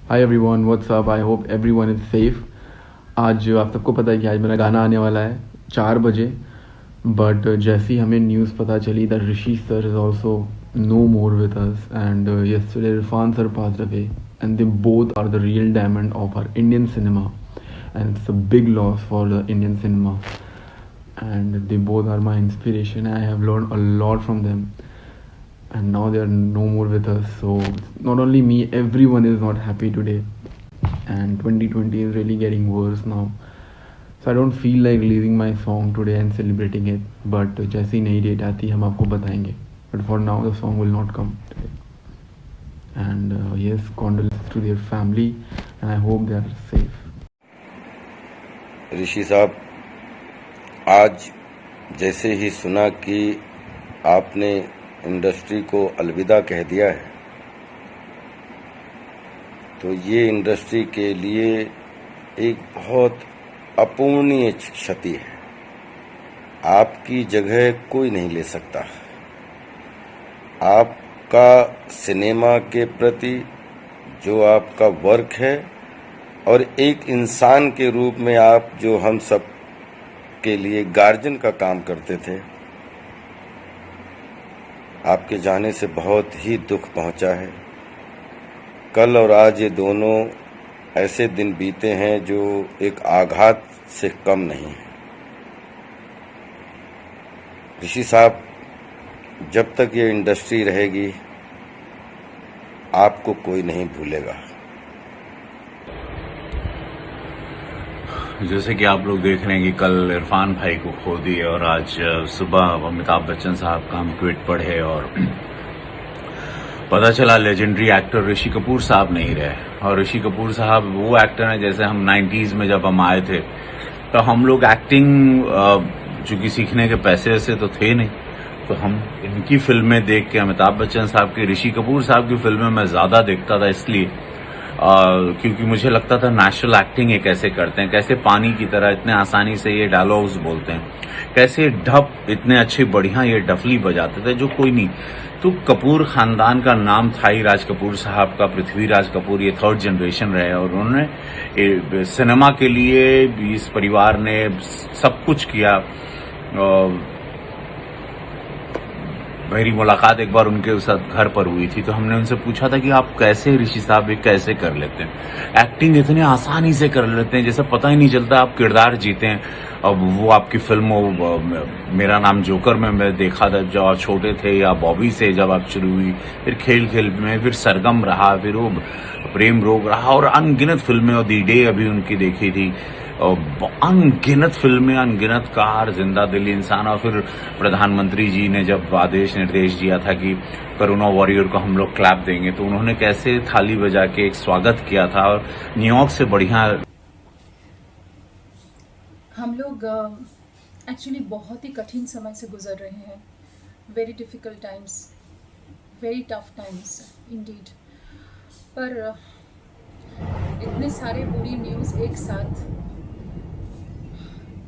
Hi everyone, what's up? I hope everyone is safe. आज आप सबको पता है कि आज मेरा गाना आने वाला है 4 बजे। बट जैसी हमें न्यूज़ पता चली that Rishi sir is also no more with us, and yesterday Irfan sir passed away, and they both are the real diamond of our Indian cinema, and it's a big loss for the Indian cinema, and they both are my inspiration. I have learned a lot from them, and now they are no more with us. So not only me, everyone is not happy today, and 2020 is really getting worse now. So I don't feel like releasing my song today and celebrating it, but जैसी नई date आती है हम आपको बताएंगे. But for now the song will not come today. And yes, condolences to their family, and I hope they are safe. ऋषि साहब, आज जैसे ही सुना कि आपने इंडस्ट्री को अलविदा कह दिया है, तो ये इंडस्ट्री के लिए एक बहुत अपूर्णीय क्षति है। आपकी जगह कोई नहीं ले सकता। आपका सिनेमा के प्रति जो आपका वर्क है और एक इंसान के रूप में आप जो हम सब के लिए गार्जियन का काम करते थे, आपके जाने से बहुत ही दुख पहुंचा है। कल और आज ये दोनों ऐसे दिन बीते हैं जो एक आघात से कम नहीं है। ऋषि साहब, जब तक ये इंडस्ट्री रहेगी आपको कोई नहीं भूलेगा। जैसे कि आप लोग देख रहे हैं कि कल इरफान भाई को खो दिए और आज सुबह अमिताभ बच्चन साहब का हम ट्वीट पढ़े और पता चला लेजेंडरी एक्टर ऋषि कपूर साहब नहीं रहे। और ऋषि कपूर साहब वो एक्टर हैं, जैसे हम 90s में जब हम आए थे तो हम लोग एक्टिंग चूंकि सीखने के पैसे ऐसे तो थे नहीं, तो हम इनकी फिल्में देख के, अमिताभ बच्चन साहब की, ऋषि कपूर साहब की फिल्में मैं ज्यादा देखता था, इसलिए क्योंकि मुझे लगता था नेचुरल एक्टिंग ये कैसे करते हैं, कैसे पानी की तरह इतने आसानी से ये डायलॉग्स बोलते हैं, कैसे ढप इतने अच्छे बढ़िया ये डफली बजाते थे जो कोई नहीं। तो कपूर खानदान का नाम था ही, राज कपूर साहब का, पृथ्वीराज कपूर, ये 3rd जनरेशन रहे और उन्होंने सिनेमा के लिए इस परिवार ने सब कुछ किया। मेरी मुलाकात एक बार उनके साथ घर पर हुई थी, तो हमने उनसे पूछा था कि आप कैसे ऋषि साहब ये कैसे कर लेते हैं, एक्टिंग इतने आसानी से कर लेते हैं, जैसे पता ही नहीं चलता आप किरदार जीते हैं। अब वो आपकी फिल्म मेरा नाम जोकर में मैं देखा था जब आप छोटे थे, या बॉबी से जब आप शुरू हुई, फिर खेल खेल में, फिर सरगम रहा, फिर वो प्रेम रोग रहा, और अनगिनत फिल्में, और दी डे अभी उनकी देखी थी, अनगिनत फिल्में, अनगिनत कार, जिंदा दिल इंसान। और फिर प्रधानमंत्री जी ने जब आदेश निर्देश दिया था कि कोरोना वॉरियर को हम लोग क्लैप देंगे, तो उन्होंने कैसे थाली बजा के एक स्वागत किया था। और न्यूयॉर्क से बढ़िया हम लोग एक्चुअली बहुत ही कठिन समय से गुजर रहे हैं। Very difficult times, very tough times indeed. पर इतने सारे बुरी न्यूज़ एक साथ,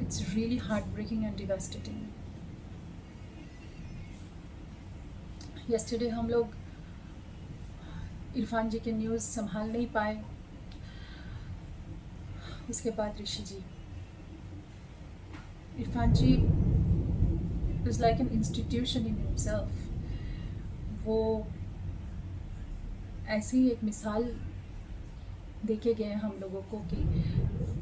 it's really heart breaking and devastating. Yesterday हम लोग इरफान जी के न्यूज़ संभाल नहीं पाए, उसके बाद Rishi ji. Irfan ji is like an institution in himself. वो ऐसी एक मिसाल देके गए हम लोगों को कि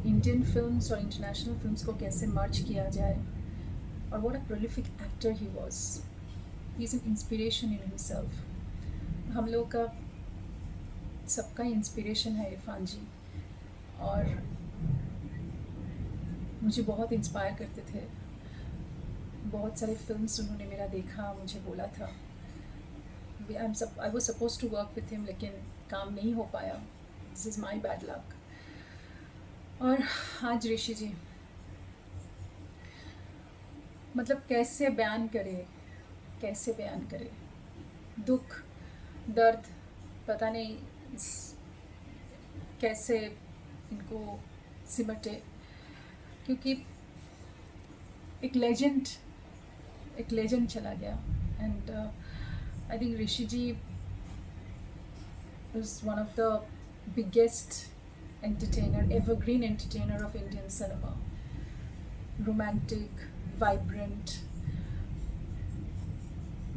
इंडियन फिल्म्स और इंटरनेशनल फिल्म्स को कैसे मर्ज किया जाए। और what a prolific actor he was. He is an inspiration in himself. हम लोग का सबका इंस्पिरेशन है इरफान जी, और मुझे बहुत इंस्पायर करते थे। बहुत सारे फिल्म्स उन्होंने मेरा देखा, मुझे बोला था। I was supposed to work with him, लेकिन काम नहीं हो पाया। This is my bad luck. और आज ऋषि जी, मतलब कैसे बयान करे दुख, दर्द, पता नहीं कैसे इनको सिमटे, क्योंकि एक लेजेंड चला गया। And I think Rishi ji is one of the biggest entertainer, evergreen entertainer of Indian cinema. Romantic, vibrant,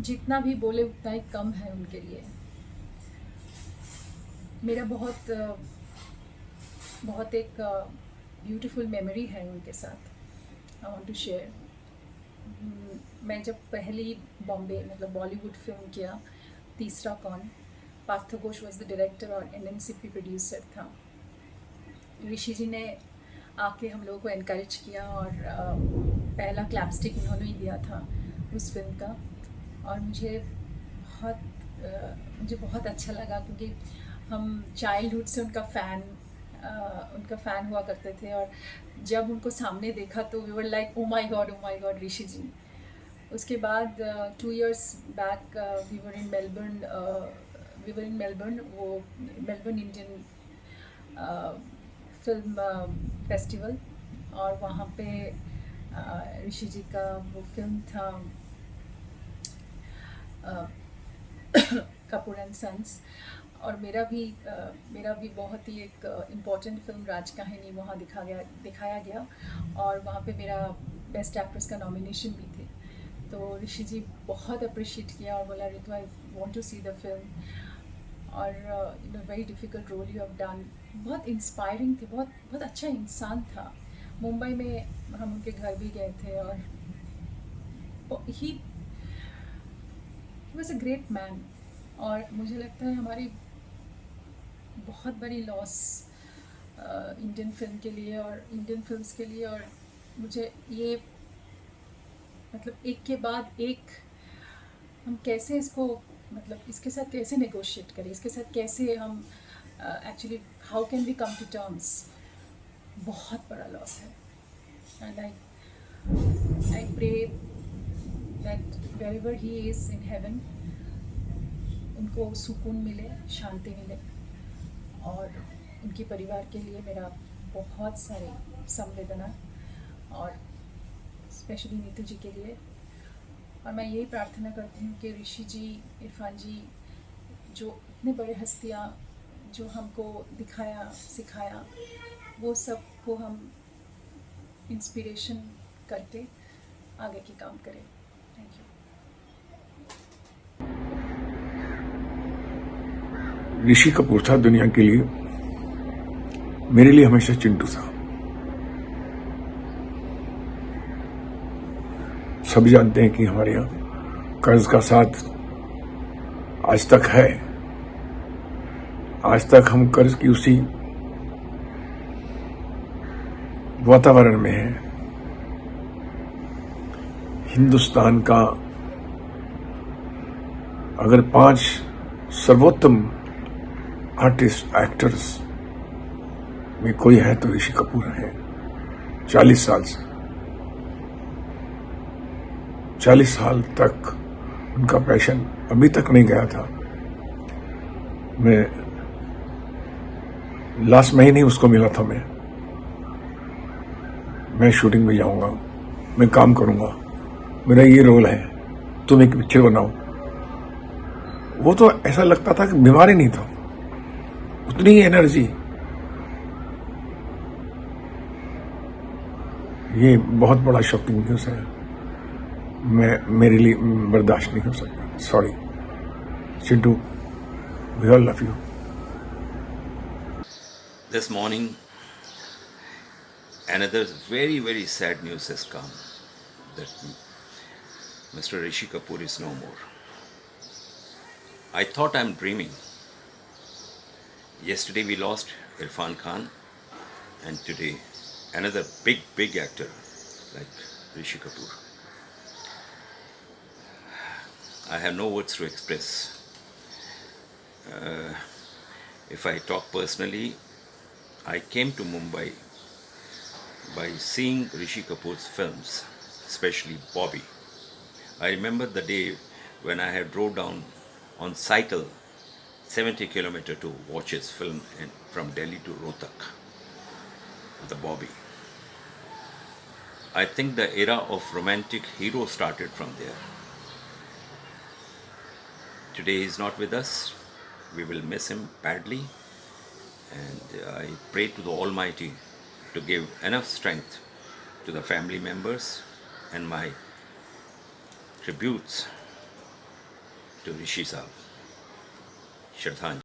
जितना भी बोले उतना ही कम है उनके लिए. मेरा बहुत एक ब्यूटीफुल मेमोरी है उनके साथ. I want to share. मैं जब पहली बॉम्बे मतलब बॉलीवुड फिल्म किया तीसरा कौन, Parth Ghosh was the director और NNCP प्रोड्यूसर था. ऋषि जी ने आके हम लोगों को एनकरेज किया और पहला क्लैपस्टिक उन्होंने ही दिया था उस फिल्म का. और मुझे बहुत अच्छा लगा क्योंकि हम चाइल्डहुड से उनका फ़ैन हुआ करते थे. और जब उनको सामने देखा तो we were like oh my god Rishi ji. उसके बाद 2 years back we were in Melbourne, वो मेलबर्न इंडियन फिल्म फेस्टिवल. और वहाँ पे ऋषि जी का वो फिल्म था कपूर एंड सन्स. और मेरा भी बहुत ही एक इम्पॉर्टेंट फिल्म राज कहानी वहाँ दिखाया गया. और वहाँ पे मेरा बेस्ट एक्ट्रेस का नॉमिनेशन भी थे. तो ऋषि जी बहुत अप्रिशिएट किया और बोला Ritu I want to see the film. और very difficult role you have done. बहुत इंस्पायरिंग थे, बहुत अच्छा इंसान था. मुंबई में हम उनके घर भी गए थे और he was a great man. और मुझे लगता है हमारी बहुत बड़ी लॉस इंडियन फिल्म के लिए और इंडियन फिल्म्स के लिए. और मुझे ये मतलब एक के बाद एक हम कैसे इसको मतलब इसके साथ कैसे नेगोशिएट करें, इसके साथ कैसे हम actually how can we come to terms. बहुत बड़ा लॉस है. And I pray that wherever he is in heaven उनको सुकून मिले, शांति मिले. और उनके परिवार के लिए मेरा बहुत सारी संवेदना और स्पेशली नीतू जी के लिए. और मैं यही प्रार्थना करती हूँ कि ऋषि जी, इरफान जी जो इतने बड़े हस्तियाँ जो हमको दिखाया सिखाया, वो सब को हम इंस्पिरेशन करके आगे की काम करें. Thank you. ऋषि कपूर था दुनिया के लिए, मेरे लिए हमेशा चिंटू था. सभी जानते हैं कि हमारे यहाँ कर्ज का साथ आज तक है. आज तक हम कर्ज की उसी वातावरण में हैं. हिंदुस्तान का अगर 5 सर्वोत्तम आर्टिस्ट एक्टर्स में कोई है तो ऋषि कपूर है. 40 साल से 40 साल तक उनका पैशन अभी तक नहीं गया था. मैं लास्ट महीने उसको मिला था. मैं शूटिंग में जाऊंगा, मैं काम करूंगा, मेरा ये रोल है, तुम एक पिक्चर बनाओ. वो तो ऐसा लगता था कि बीमार ही नहीं था, उतनी ही एनर्जी. ये बहुत बड़ा शॉकिंग न्यूज़ है. मेरे लिए बर्दाश्त नहीं हो सकता. Sorry Chintu, we all love you. This morning, another very, very sad news has come that Mr. Rishi Kapoor is no more. I thought I'm dreaming. Yesterday we lost Irfan Khan, and today another big actor like Rishi Kapoor. I have no words to express. If I talk personally, I came to Mumbai by seeing Rishi Kapoor's films, especially Bobby. I remember the day when I had drove down on cycle 70 kilometers to watch his film from Delhi to Rohtak, the Bobby. I think the era of romantic hero started from there. Today he is not with us. We will miss him badly. pray to the Almighty to give enough strength to the family members, and my tributes to Rishi Saab. Shraddhanjali.